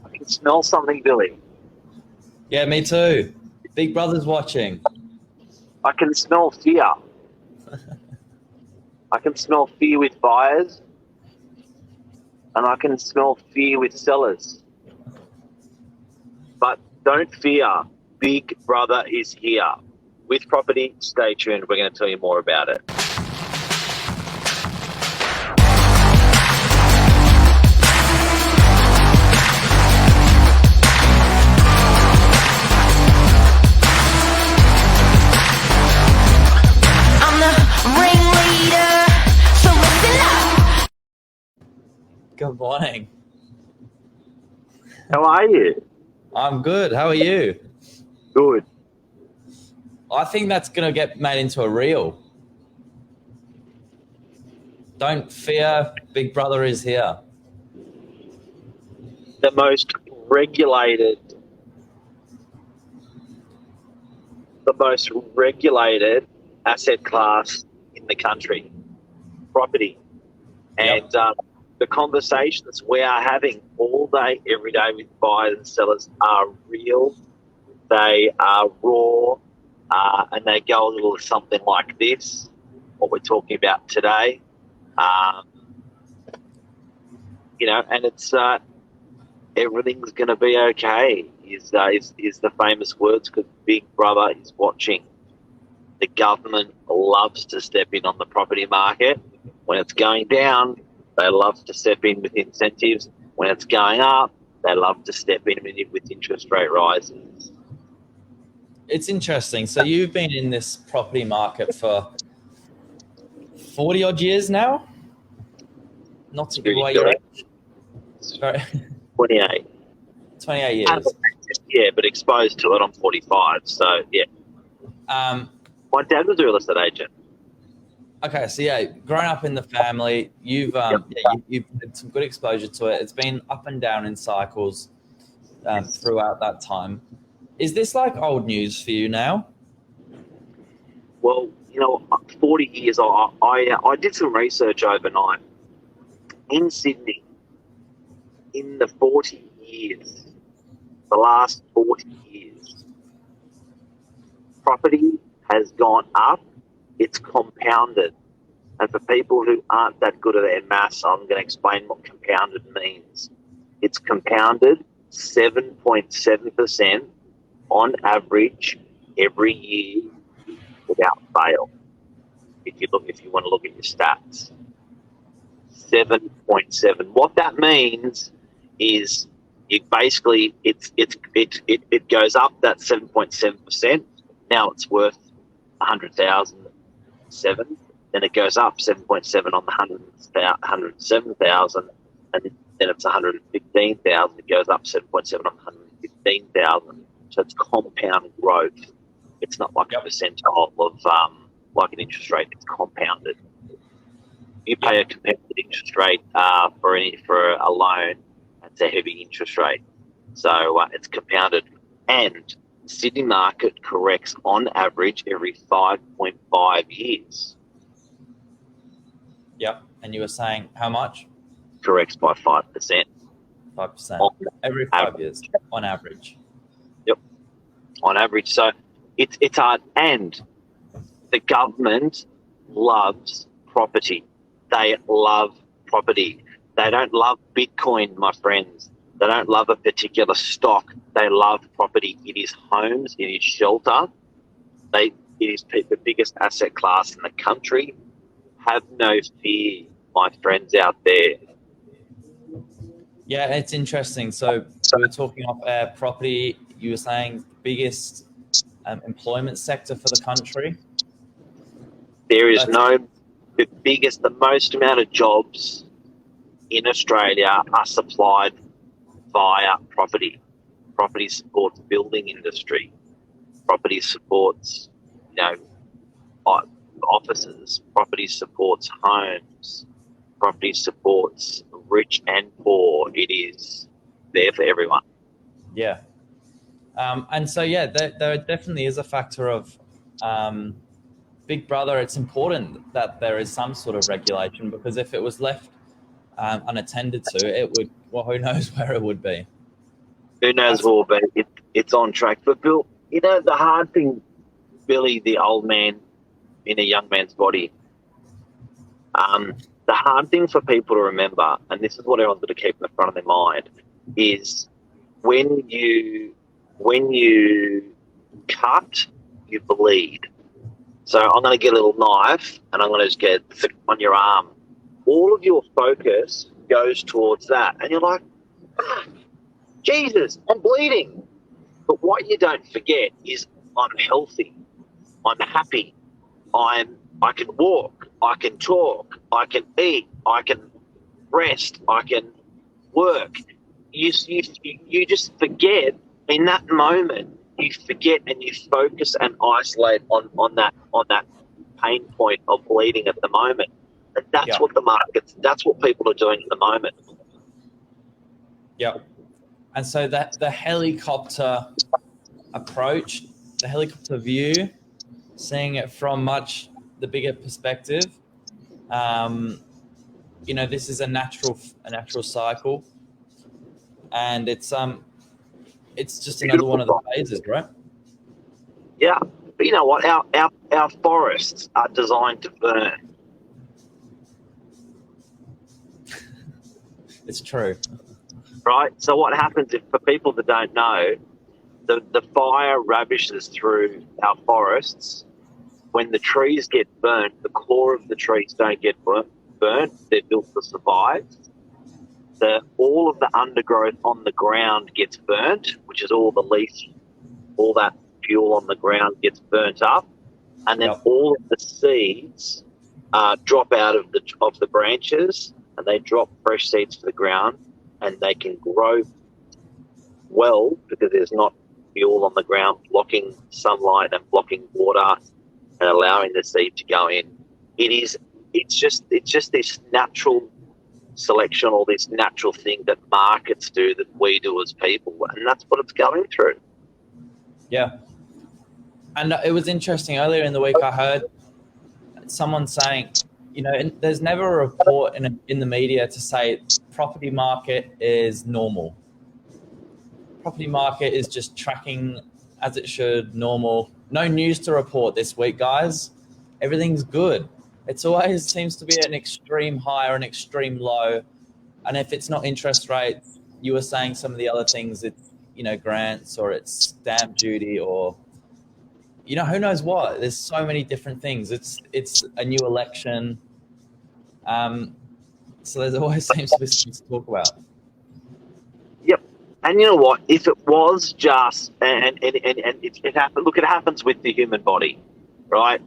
I can smell something, Billy. Yeah, me too. Big Brother's watching. I can smell fear. I can smell fear with buyers, and I can smell fear with sellers. But don't fear. Big Brother is here. With property, stay tuned. We're going to tell you more about it. Good morning. How are you? I'm good. How are you? Good. I think that's going to get made into a reel. Don't fear, Big Brother is here. The most regulated asset class in the country, property. Yep. And the conversations we are having all day, every day with buyers and sellers are real. They are raw, and they go a little something like this, what we're talking about today. And it's everything's going to be okay is the famous words, because Big Brother is watching. The government loves to step in on the property market. When it's going down, they love to step in with incentives. When it's going up, they love to step in with interest rate rises. It's interesting. So you've been in this property market for 40 odd years now? Not to give away your age. Sorry. 28. 28 years. Yeah, but exposed to it, I'm 45. So, yeah. My dad was a real estate agent. Okay, so yeah, growing up in the family, you've you've had some good exposure to it. It's been up and down in cycles throughout that time. Is this like old news for you now? Well, 40 years. I did some research overnight in Sydney. In the 40 years, the last 40 years, property has gone up. It's compounded. And for people who aren't that good at their maths, I'm going to explain what compounded means. It's compounded 7.7% on average every year without fail. If you want to look at your stats, 7.7. What that means is it goes up that 7.7%. Now it's worth 100,007. Then it goes up 7.7 on the 107,000, and then it's 115,000. It goes up 7.7 on 115,000. So it's compound growth. It's not like a percentile of like an interest rate. It's compounded. You pay a competitive interest rate for a loan. It's a heavy interest rate, so it's compounded. And Sydney market corrects on average every 5.5 years. Yep. And you were saying how much? Corrects by 5%. 5% every 5 years on average. Yep, on average. So it's hard, and the government loves property. They love property. They don't love Bitcoin, my friends. They don't love a particular stock. They love property. It is homes. It is shelter. It is the biggest asset class in the country. Have no fear, my friends out there. Yeah, it's interesting. So we were talking off air, property, you were saying biggest employment sector for the country? There is the most amount of jobs in Australia are supplied via property. Property supports building industry. Property supports, offices. Property supports homes. Property supports rich and poor. It is there for everyone. Yeah. And so, there definitely is a factor of Big Brother, it's important that there is some sort of regulation, because if it was left unattended to, it would, well, who knows where it would be. Who knows where we'll be? It's on track. But Bill, you know, the hard thing, Billy, the old man in a young man's body, the hard thing for people to remember, and this is what everyone's got to keep in the front of their mind, is when you cut, you bleed. So I'm going to get a little knife and I'm going to just get thick on your arm. All of your focus goes towards that. And you're like, Jesus, I'm bleeding. But what you don't forget is I'm healthy. I'm happy. I can walk. I can talk. I can eat. I can rest. I can work. You just forget in that moment. You forget and you focus and isolate on that pain point of bleeding at the moment. And that's what the markets, that's what people are doing at the moment. Yeah. And so that the helicopter approach, the helicopter view, seeing it from much the bigger perspective, you know, this is a natural cycle, and it's just another one of the phases, right? Yeah, but you know what? Our forests are designed to burn. It's true. Right? So what happens if, for people that don't know, the fire ravishes through our forests. When the trees get burnt, the core of the trees don't get burnt. They're built to survive. All of the undergrowth on the ground gets burnt, which is all the leaf, all that fuel on the ground gets burnt up, and then all of the seeds drop out of the branches, and they drop fresh seeds to the ground, and they can grow well because there's not fuel on the ground blocking sunlight and blocking water and allowing the seed to go in. It's just this natural selection, or this natural thing that markets do that we do as people, and that's what it's going through. Yeah. And it was interesting, earlier in the week I heard someone saying, you know, there's never a report in the media to say property market is normal. Property market is just tracking as it should, normal. No news to report this week, guys. Everything's good. It's always seems to be an extreme high or an extreme low. And if it's not interest rates, you were saying some of the other things, it's, you know, grants, or it's stamp duty, or, you know, who knows what. There's so many different things. It's a new election. So there's always seems to be something to talk about. Yep. And you know what? If it was just, and it happens, look, it happens with the human body, right?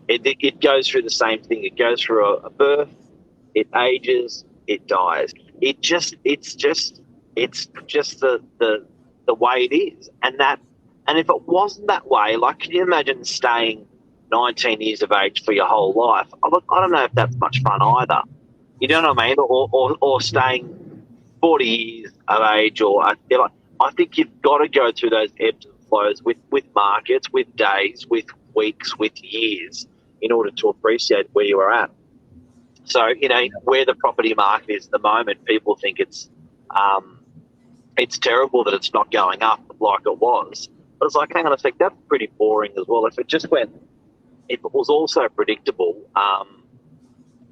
It goes through the same thing. It goes through a birth, it ages, it dies. It's just the way it is. And if it wasn't that way, like, can you imagine staying 19 years of age for your whole life? I don't know if that's much fun either. You know what I mean? Or staying 40 years of age, or you know, I think you've got to go through those ebbs and flows with markets, with days, with weeks, with years, in order to appreciate where you are at. So, you know, where the property market is at the moment, people think it's terrible that it's not going up like it was. But it's like, hang on a sec, that's pretty boring as well. If it was also predictable, I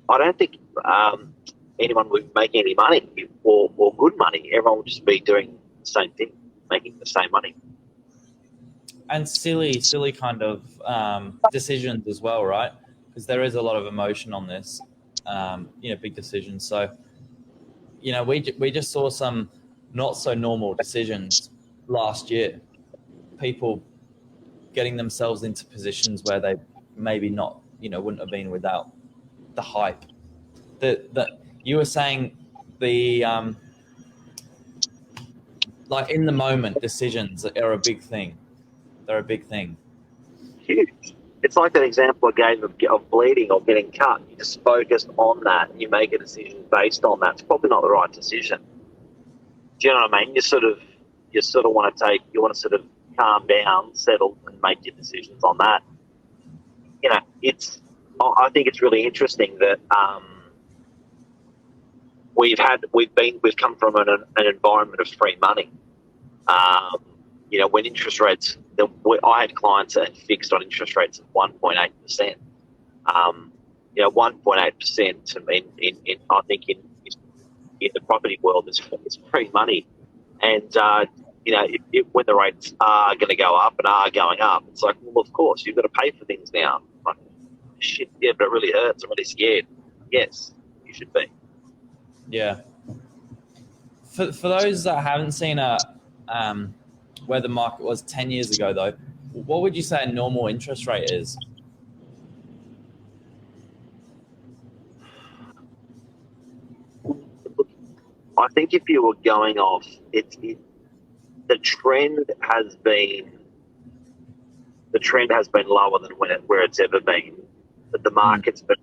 don't think anyone would be making any money or good money. Everyone would just be doing the same thing, making the same money. And silly kind of decisions as well, right? Because there is a lot of emotion on this, you know, big decisions. So, you know, we just saw some not so normal decisions last year. People getting themselves into positions where they maybe not, you know, wouldn't have been without the hype. That you were saying, the like in the moment decisions are a big thing. They're a big thing. Huge. It's like that example I gave of bleeding or getting cut. You just focus on that and you make a decision based on that. It's probably not the right decision. Do you know what I mean? You sort of want to sort of calm down, settle, and make your decisions on that. you know, I think it's really interesting that we've come from an environment of free money. You know, when interest rates, I had clients that had fixed on interest rates of 1.8%. You know, 1.8% in I think in the property world is free money, and you know, when the rates are going to go up and are going up, it's like, well, of course you've got to pay for things now. Like, shit, yeah, but it really hurts. I'm really scared. Yes, you should be. Yeah. For those that haven't seen where the market was 10 years ago, though, what would you say a normal interest rate is? I think if you were going off, the trend has been lower than where it's ever been, but the market's been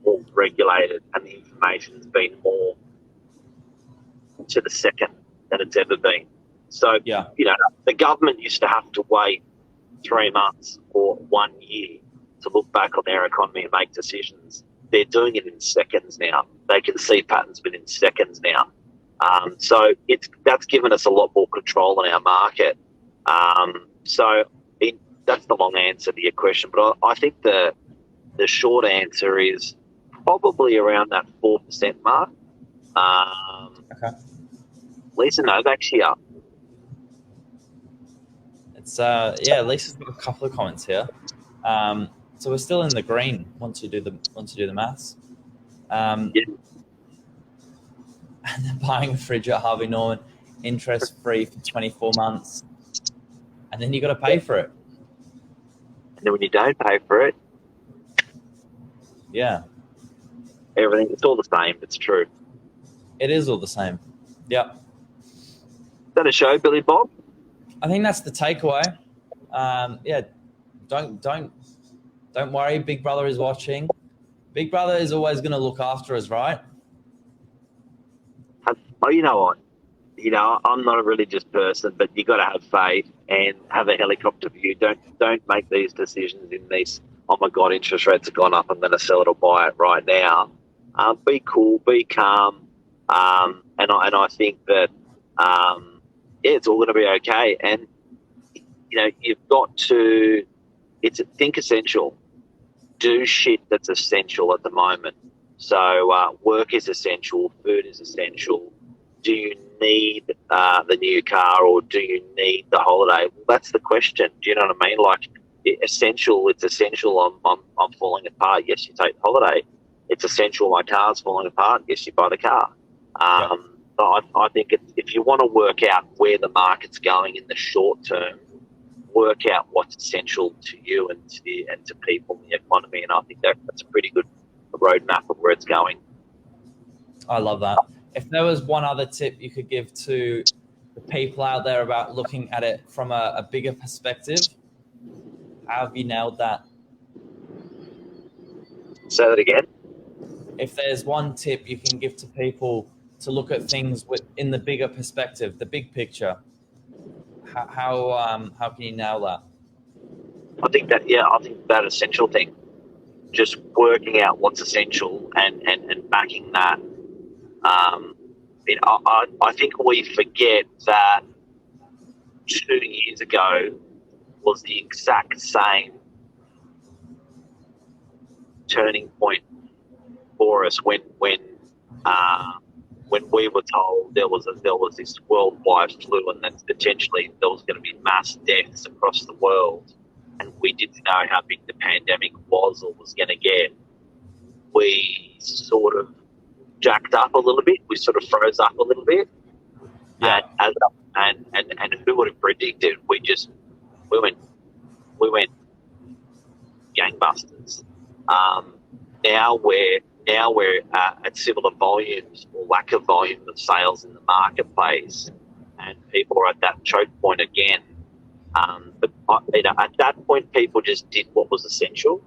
more regulated and the information's been more to the second than it's ever been. So, Yeah. you know, the government used to have to wait 3 months or 1 year to look back on their economy and make decisions. They're doing it in seconds now. They can see patterns within seconds now. So that's given us a lot more control in our market. So that's the long answer to your question. But I think the short answer is probably around that 4% mark. Okay. Lisa Novak's here. It's Lisa's got a couple of comments here. So we're still in the green once you do the maths. Yeah. And then buying a fridge at Harvey Norman, interest free for 24 months, and then you got to pay for it. And then when you don't pay for it, yeah, it's all the same. It's true. It is all the same. Yep. Is that a show, Billy Bob? I think that's the takeaway. Yeah, don't worry. Big Brother is watching. Big Brother is always going to look after us, right? Oh, you know what? You know, I'm not a religious person, but you got to have faith and have a helicopter view. Don't make these decisions in these. Oh my God, interest rates have gone up. I'm going to sell it or buy it right now. Be cool, be calm, and I think that it's all going to be okay. And you know, you've got to. Think essential. Do shit that's essential at the moment. So work is essential. Food is essential. Do you need the new car or do you need the holiday? Well, that's the question. Do you know what I mean? Like, it's essential. I'm falling apart. Yes, you take the holiday. It's essential. My car's falling apart. Yes, you buy the car. I think if you want to work out where the market's going in the short term, work out what's essential to you and to people in the economy. And I think that's a pretty good roadmap of where it's going. I love that. If there was one other tip you could give to the people out there about looking at it from a bigger perspective, how have you nailed that? Say that again. If there's one tip you can give to people to look at things in the bigger perspective, the big picture, how can you nail that? I think that essential thing, just working out what's essential and backing that. I think we forget that 2 years ago was the exact same turning point for us when we were told there was this worldwide flu and that potentially there was going to be mass deaths across the world, and we didn't know how big the pandemic was or was going to get. We sort of jacked up a little bit. We sort of froze up a little bit. Yeah. And who would have predicted? We went gangbusters. Now we're at similar volumes or lack of volume of sales in the marketplace, and people are at that choke point again. But at that point, people just did what was essential,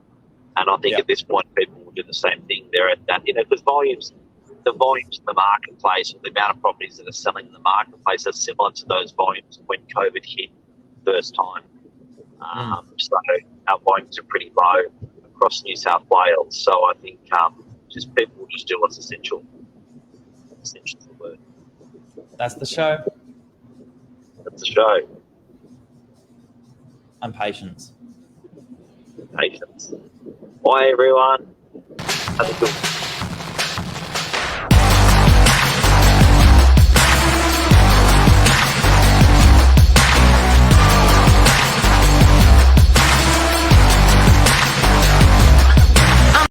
and I think at this point, people will do the same thing. They're at that, because the volumes in the marketplace, or the amount of properties that are selling in the marketplace, are similar to those volumes when COVID hit first time. So our volumes are pretty low across New South Wales. So I think just people will just do what's essential. Essential is the word. That's the show. That's the show. And patience. Patience. Bye, everyone. Have a good one.